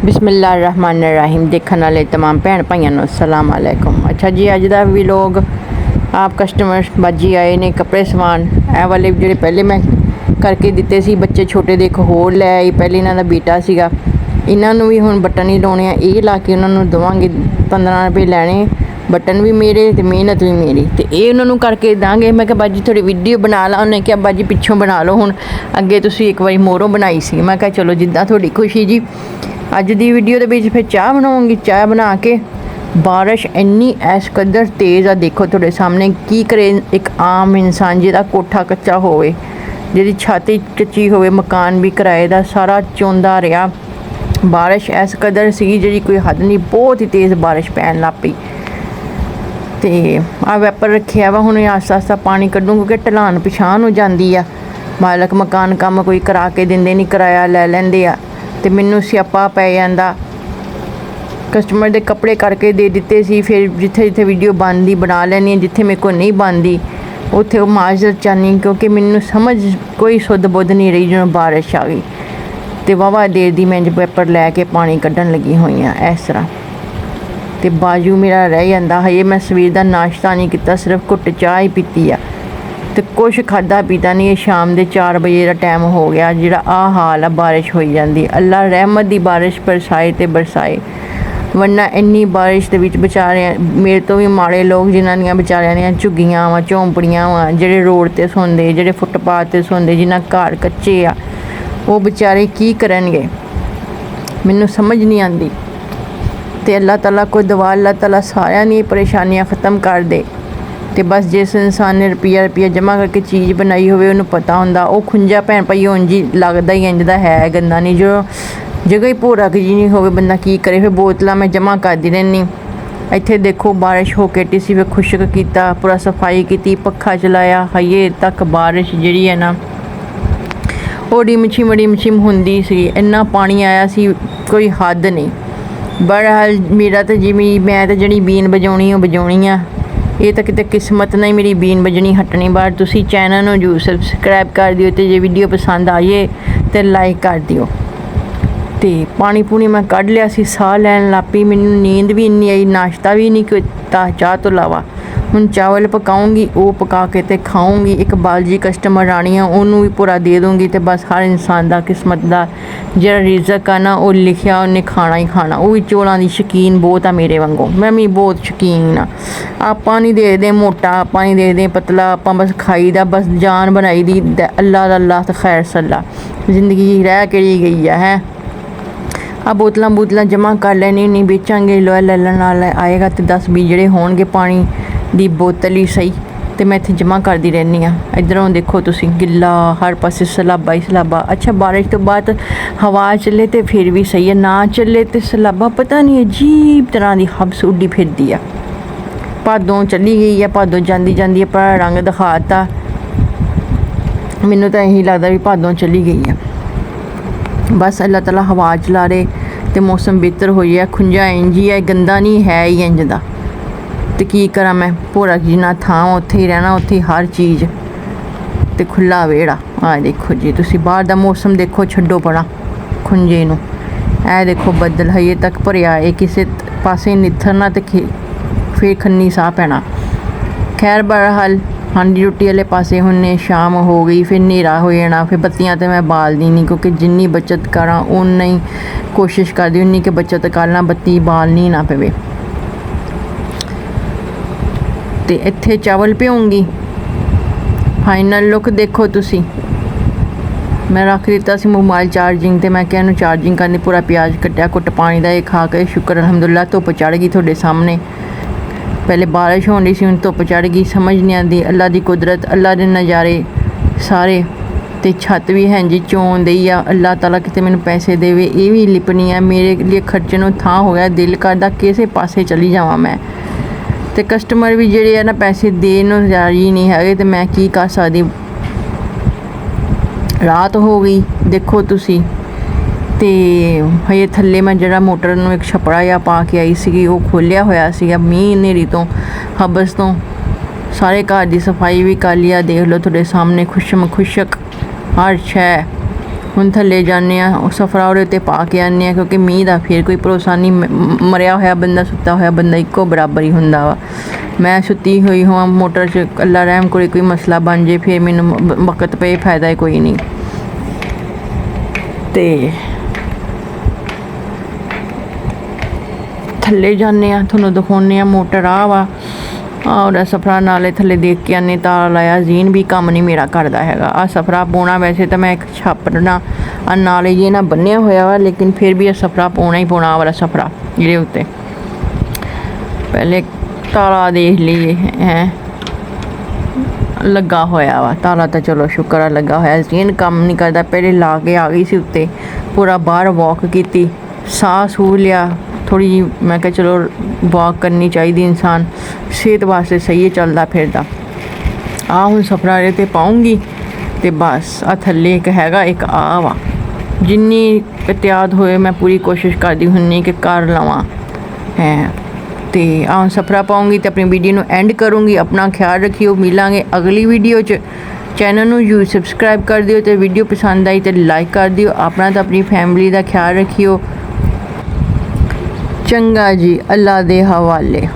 बिस्मिल्लाहिर्रहमानिर्रहीम। देखने वाले तमाम भैन भाइयों को अस्सलाम वालेकुम। अच्छा जी, अज का व्लॉग आप कस्टमर बाजी आए ने कपड़े सवान ए वाले जो पहले मैं करके दिते सी बच्चे छोटे दे, एक होर लै आई। पहले इन्हों का बेटा सीगा, इन्हों भी हुण बटन ही लाने, ये ला के उन्होंने देवांगे। 15 रुपये लैने, बटन भी मेरे तो मेहनत भी मेरी, तो ये उन्होंने करके देंगे। मैं बाजी थोड़ी वीडियो बना ला, उन्हें क्या बाजी पिछों बना लो, हुण अगे तुसीं एक बारी मोरों बनाई सी। मैं चलो जिद्दां थोड़ी खुशी जी। अज की वीडियो के फिर चाह बनाऊँगी। चाह बना के बारिश इन्नी ऐस कदर तेज़ आ, देखो थोड़े सामने की करे एक आम इंसान जिहदा कोठा कच्चा होवे, जिहदी छत कच्ची होवे, मकान भी किराए दा, सारा चौंदा रहा। बारिश ऐस कदर सी जी कोई हद नहीं, बहुत ही तेज़ बारिश पैन लग पई। तो आ वैपर रखे वा, हुण आस्ता आस्ता पानी कड्डूँ क्योंकि ढलान पिछान हो जाती आ। मालक मकान काम कोई करा के दिंदे नहीं, किराया लै लैंदे आ, तो मैनू स्यापा पै जांदा। कस्टमर के कपड़े करके दे दिते सी, फिर जिथे जिथे वीडियो बनती बना लैनी, जिथे मेरे को नहीं बनती उत्थे माजरत चाहनी, क्योंकि मैनू समझ कोई सुध बुध नहीं रही। जो बारिश आ गई तो वाहवा देर दी मैं पेपर लैके पानी कड्ढन लगी हुई हाँ इस तरह, तो बाजू मेरा रह जाता। हजे मैं सवेर का नाश्ता नहीं किया, सिर्फ घुट चाह ही पीती आ, तो कुछ खादा पीता नहीं। शाम के 4 बजे का टाइम हो गया, जो आ हाल है बारिश हो जाती। अल्लाह रहमत की बारिश बरसाए तो बरसाए, वरना इन्नी बारिश के बेचारे मेरे तो भी माड़े लोग जिन्हों बेचारियां दी झुग्गियां वा, झोंपड़ियां वा, जेडे रोड ते सोंदे, जेडे फुटपाथ ते सोंदे, जिन्होंने घर कच्चे आ, वो बेचारे की करनगे, मैनू समझ नहीं आती। तो अल्लाह ताला कोई दुआ, अल्लाह ताला सारियां दी परेशानियां ख़त्म कर दे। तो बस जिस इंसान ने रुपया जमा करके चीज़ बनाई होवे, उन्होंने पता होंदा। वो खुंजा भैन भाई उंज ही लगता ही इंज दा है, गंदा नहीं। जो जगह ही भोरक जी नहीं होवे, बंदा की करे। फिर बोतलां मैं जमा करती रहनी। इत्थे देखो बारिश हो के टीसी फिर खुशक किया, पूरा सफाई की, पखा चलाया। हजे तक बारिश जी है ना वो डिमछिम होंदी सी, इन्ना पानी आया सी कोई हद नहीं। बहरहाल मेरा तो जिमें मैं तो जी बीन बजानी बजानी आ, ये तो कितने किस्मत नहीं मेरी बीन बजनी हटनी बाहर। तुसी चैनल को जरूर सबसक्राइब कर दियो, तो जे वीडियो पसंद आइए तो लाइक कर दियो। तो पानी पूनी मैं कढ़ लिया सी, साह लैन लग पई, मैनू नींद भी इन्नी आई, नाश्ता भी नहीं किया चाह तो इलावा। हुण चावल पकाऊँगी, वो पका के तो खाऊँगी। एक बालजी कस्टमर आनी है, उन्होंने भी पूरा दे दूँगी। तो बस हर इंसान का किस्मत का जो रिजक है ना, वो लिखिया उन्हें खाना ही खाना। वो भी चौलों की शौकीन बहुत आ मेरे वांगू, मैं भी बहुत शौकीन हाँ। आपां नहीं देखते मोटा, आपां नहीं देखते पतला, आपां बस खाई दा, बस जान बनाई दी। अल्लाह तो खैर सल्ला, जिंदगी रह केड़ी गई है। आ बोतलां जमा कर लैनी नहीं, बेचांगे लोया लैलन आएगा तो 10-20 जोड़े होणगे पानी दी बोतल ही सही, तो मैं इत्थे जमा करती रहनी हाँ। इधरों देखो तुसी गिला हर पासे सलाबा ही सलाबा। अच्छा बारिश तो बाद हवा चले तो फिर भी सही है, ना चले तो सलाबा पता नहीं अजीब तरह की हब्स उड्डी फिरदी है। भादों चली गई है, भादों जाती जाती अपना रंग दिखाता। मैनू तो यही लगता भी भादों चली गई है। बस अल्लाह ताला हवा चला रहे तो मौसम बेहतर हो जाए। खुंजा इंज ही है, गंदा नहीं है ही इंज दा। तो की करा मैं, भोरक जिन्ना थां उत्थे ही रहना, उत्थे ही हर चीज़, तो खुला वेड़ा। आ देखो जी तुसी बाहर दा मौसम देखो, छड्डो पड़ा खुंजे नूं। ऐ देखो बदल हजे तक भरिया है, किसी पासे निथरना तो फिर खन्नी साह पैना। खैर बहरहाल हांडी रोटी वाले पासे हुन्ने शाम हो गई, फिर हनेरा हो जाना। फिर बत्तियां तो मैं बालदी नहीं, क्योंकि जिन्नी बचत करा उन्ना ही कोशिश करती उन्नी कि बचत करना, बत्ती बालनी ना पवे। तो इत्थे चावल भ्योंगी। फाइनल लुक देखो तुसी, मैं रख दिता सी मोबाइल चार्जिंग, तो मैं क्या इन्हूं चार्जिंग करनी। पूरा प्याज कट्टिया, घुट पानी का, ये खा के शुक्र अलहमदुलिल्लाह धुप चढ़ गई थोड़े सामने। पहले बारिश हो रही सी, हुण धुप चढ़ गई। समझ नहीं आती, अल्लाह की कुदरत, अल्लाह के नज़ारे सारे। तो छत भी है जी चौन दी आ, अल्लाह ताला किते मैनूं पैसे देवे, ये भी लिपनी है। मेरे लिए खर्चन थां हो गया, दिल करदा किसे पासे चली जावां मैं। तो कस्टमर भी जेडे है ना पैसे देन राजी नहीं है, तो मैं की कर सकदी। रात हो गई देखो तुसी, तो हजे थल्ले मैं जरा मोटर में एक छपड़ा या पा के आई सी, वो खोलिया होया सीगा मींह हनेरी तो हबस तो। सारे घर की सफाई भी कर लिया, देख लो थोड़े सामने खुशक हर शै ਹੁਣ ਥੱਲੇ ਜਾਂਦੇ ਆ, ਉਹ ਸਫਰਾ ਉਹਦੇ ਉੱਤੇ ਪਾ ਕੇ ਆਉਂਦੇ ਆ, ਕਿਉਂਕਿ ਮੀਂਹ ਦਾ ਫਿਰ ਕੋਈ ਭਰੋਸਾ ਨਹੀਂ। ਮਰਿਆ ਹੋਇਆ ਬੰਦਾ, ਸੁੱਤਾ ਹੋਇਆ ਬੰਦਾ ਇੱਕੋ ਬਰਾਬਰ ਹੀ ਹੁੰਦਾ ਵਾ। ਮੈਂ ਸੁੱਤੀ ਹੋਈ ਹਾਂ ਮੋਟਰ 'ਚ, ਅੱਲਾ ਰਹਿਮ ਕੋਲੇ ਕੋਈ ਮਸਲਾ ਬਣ ਜੇ ਫਿਰ ਮੈਨੂੰ ਵਕਤ ਪਏ, ਫਾਇਦਾ ਕੋਈ ਨਹੀਂ। ਤੇ ਥੱਲੇ ਜਾਂਦੇ ਆ, ਤੁਹਾਨੂੰ ਦਿਖਾਉਂਦੇ ਆ ਮੋਟਰ ਆ ਵਾ, ਔਰ ਸਫਰਾ ਨਾਲੇ ਥੱਲੇ ਦੇਖ ਕੇ ਆਨੇ। ਤਾਲਾ ਲਾਇਆ, ਜ਼ੀਨ ਵੀ ਕੰਮ ਨਹੀਂ ਮੇਰਾ ਕਰਦਾ ਹੈਗਾ। ਆ ਸਫਰਾ ਪਾਉਣਾ, ਵੈਸੇ ਤਾਂ ਮੈਂ ਇੱਕ ਛਾਪਣਾ ਨਾਲੇ ਜੇ ਨਾ ਬੰਨਿਆ ਹੋਇਆ ਵਾ, ਲੇਕਿਨ ਫਿਰ ਵੀ ਇਹ ਸਫਰਾ ਪਾਉਣਾ ਹੀ ਪਾਉਣਾ ਵਾਲਾ ਸਫਰਾ ਜਿਹਦੇ ਉੱਤੇ। ਪਹਿਲੇ ਤਾਲਾ ਦੇਖ ਲਈਏ, ਹੈ ਲੱਗਾ ਹੋਇਆ ਵਾ ਤਾਲਾ, ਤਾਂ ਚਲੋ ਸ਼ੁਕਰ ਆ ਲੱਗਾ ਹੋਇਆ। ਜ਼ੀਨ ਕੰਮ ਨਹੀਂ ਕਰਦਾ, ਪਹਿਲੇ ਲਾ ਕੇ ਆ ਗਈ ਸੀ ਉੱਤੇ, ਪੂਰਾ ਬਾਹਰ ਵਾਕ ਕੀਤੀ, ਸਾਹ ਸੂਹ ਲਿਆ ਥੋੜ੍ਹੀ ਜਿਹੀ। ਮੈਂ ਕਿਹਾ ਚਲੋ ਵਾਕ ਕਰਨੀ ਚਾਹੀਦੀ, ਇਨਸਾਨ ਸਿਹਤ ਵਾਸਤੇ ਸਹੀ ਹੈ, ਚੱਲਦਾ ਫਿਰਦਾ। ਆ ਹੁਣ ਸਫਰਾ ਇਹਦੇ 'ਤੇ ਪਾਉਂਗੀ ਅਤੇ ਬਸ। ਆ ਥੱਲੇ ਇੱਕ ਹੈਗਾ, ਇੱਕ ਆ ਵਾ। ਜਿੰਨੀ ਇਹਤਿਆਤ ਹੋਏ ਮੈਂ ਪੂਰੀ ਕੋਸ਼ਿਸ਼ ਕਰਦੀ ਹੁੰਦੀ ਕਿ ਕਰ ਲਵਾਂ ਹੈ। ਅਤੇ ਆ ਸਫਰਾ ਪਾਉਂਗੀ ਅਤੇ ਆਪਣੀ ਵੀਡੀਓ ਨੂੰ ਐਂਡ ਕਰੂੰਗੀ। ਆਪਣਾ ਖਿਆਲ ਰੱਖਿਓ, ਮਿਲਾਂਗੇ ਅਗਲੀ ਵੀਡੀਓ 'ਚ। ਚੈਨਲ ਨੂੰ ਸਬਸਕ੍ਰਾਈਬ ਕਰ ਦਿਓ, ਅਤੇ ਵੀਡੀਓ ਪਸੰਦ ਆਈ ਤਾਂ ਲਾਈਕ ਕਰ ਦਿਓ। ਆਪਣਾ ਤਾਂ ਆਪਣੀ ਫੈਮਿਲੀ ਦਾ ਖਿਆਲ ਰੱਖਿਓ। ਚੰਗਾ ਜੀ, ਅੱਲਾ ਦੇ ਹਵਾਲੇ।